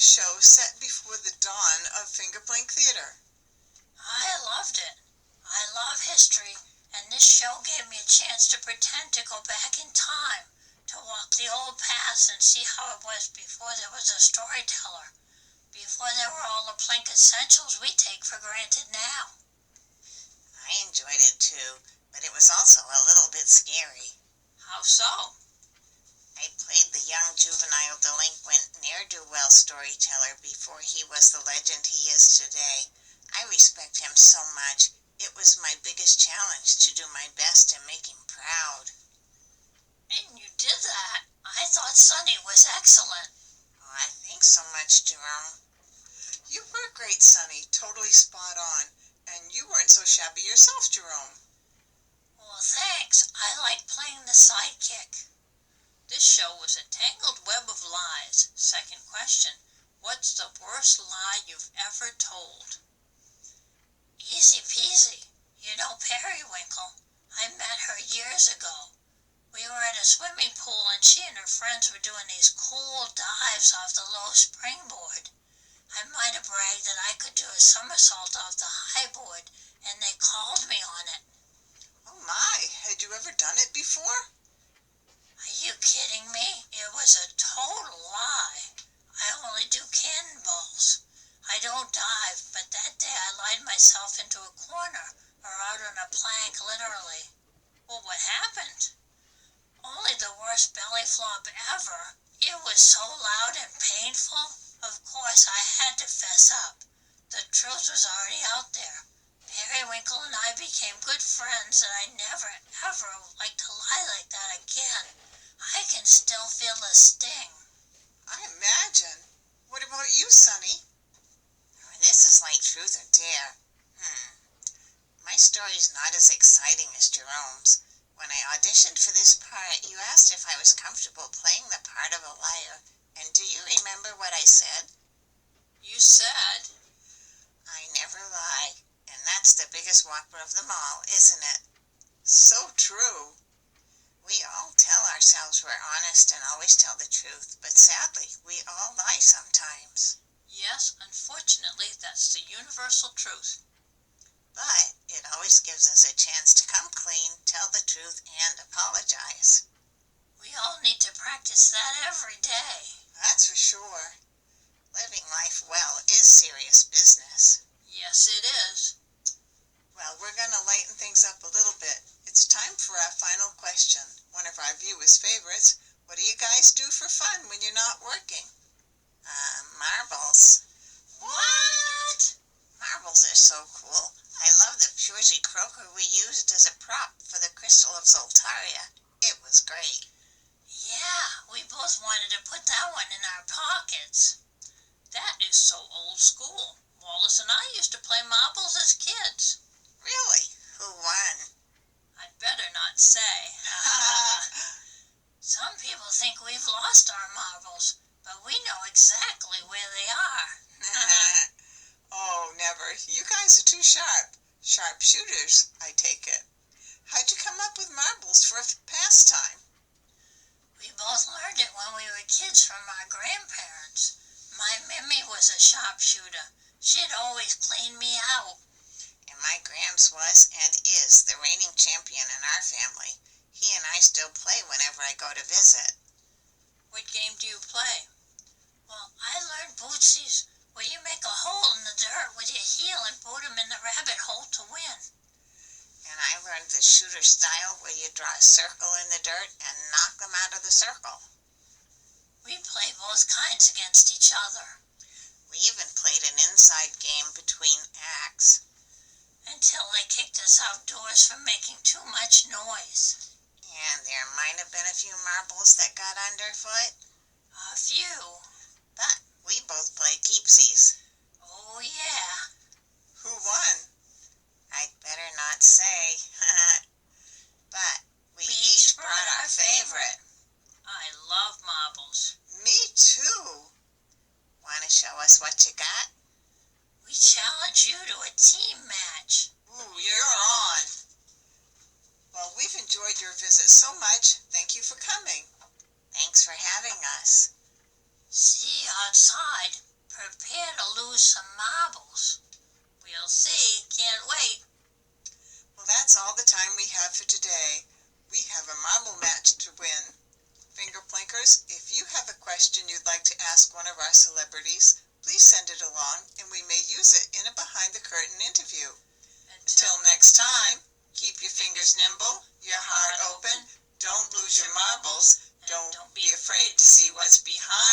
show set before the dawn of finger-blank theater. I loved it. I love history, and this show gave me a chance to pretend to go back in time, to walk the old paths and see how it was before there was a storyteller, before there were all the plank essentials we take for granted now. I enjoyed it too, but it was also a little bit scary. How so? I played the young juvenile delinquent ne'er-do-well storyteller before he was the legend he is today. I respect him so much. It was my biggest challenge to do my best and make him proud. And you did that. I thought Sonny was excellent. Oh, thanks so much, Jerome. You were great, Sonny, totally spot on. And you weren't so shabby yourself, Jerome. Well, thanks. I like playing the sidekick. This show was a tangled web of lies. Second question, what's the worst lie you've ever told? Easy peasy. You know Periwinkle. I met her years ago. We were at a swimming pool and she and her friends were doing these cool dives off the low springboard. I might have bragged that I could do a somersault off the high board, and they called me on it. Oh my, had you ever done it before? Are you kidding me? It was a total lie. I only do cannonballs. I don't dive, but that day I lied myself into a corner, or out on a plank, literally. Well, what happened? Only the worst belly flop ever. It was so loud and painful. Of course, I had to fess up. The truth was already out there. Periwinkle and I became good friends, and I never, ever would like to lie like that again. I can still feel the sting. I imagine. What about you, Sonny? Oh, this is like truth or dare. My story's not as exciting as Jerome's. When I auditioned for this part, you asked if I was comfortable playing the part of a liar. And do you remember what I said? You said, I never lie. And that's the biggest whopper of them all, isn't it? So true. We all tell ourselves we're honest and always tell the truth, but sadly, we all lie sometimes. yes, unfortunately, that's the universal truth. But it always gives us a chance to come clean, tell the truth, and apologize. We all need to practice that every day. That's for sure. Living life well is serious business. Yes, it is. Well, we're going to lighten things up a little bit. It's time for our final question. One of our viewers' favorites. What do you guys do for fun when you're not working? Marbles. What? Marbles are so cool. I love the Purity croaker we used as a prop for the Crystal of Zoltaria. It was great. Yeah, we both wanted to put that one in our pockets. That is so old school. Wallace and I used to play marbles as kids. Really? Who won? I'd better not say. Some people think we've lost our marbles, but we know exactly where they are. Oh, never. You guys are too sharp. Sharp shooters, I take it. How'd you come up with marbles for a pastime? We both learned it when we were kids from our grandparents. My Mimmy was a sharpshooter. She'd always clean me out. And my Gramps was and is the reigning champion in our family. He and I still play whenever I go to visit. What game do you play? Well, I learned bootsies, where you make a hole in the dirt with your heel and boot 'em in the rabbit hole to win. And I learned the shooter style where you draw a circle in the dirt and knock them out of the circle. We play both kinds against each other. We even played an inside game between acts. Until they kicked us outdoors for making too much noise. And there might have been a few marbles that got underfoot. A few. But we both played keepsies. Oh, yeah. Who won? I'd better not say. But we each brought our favorite. I love marbles. Me too. Want to show us what you got? We challenge you to a team match. Ooh, you're on. Well, we've enjoyed your visit so much. Thank you for coming. Thanks for having us. See you outside. celebrities, please send it along and we may use it in a behind-the-curtain interview. Until next time, keep your fingers nimble, your heart open, don't lose your marbles, don't be afraid to see what's behind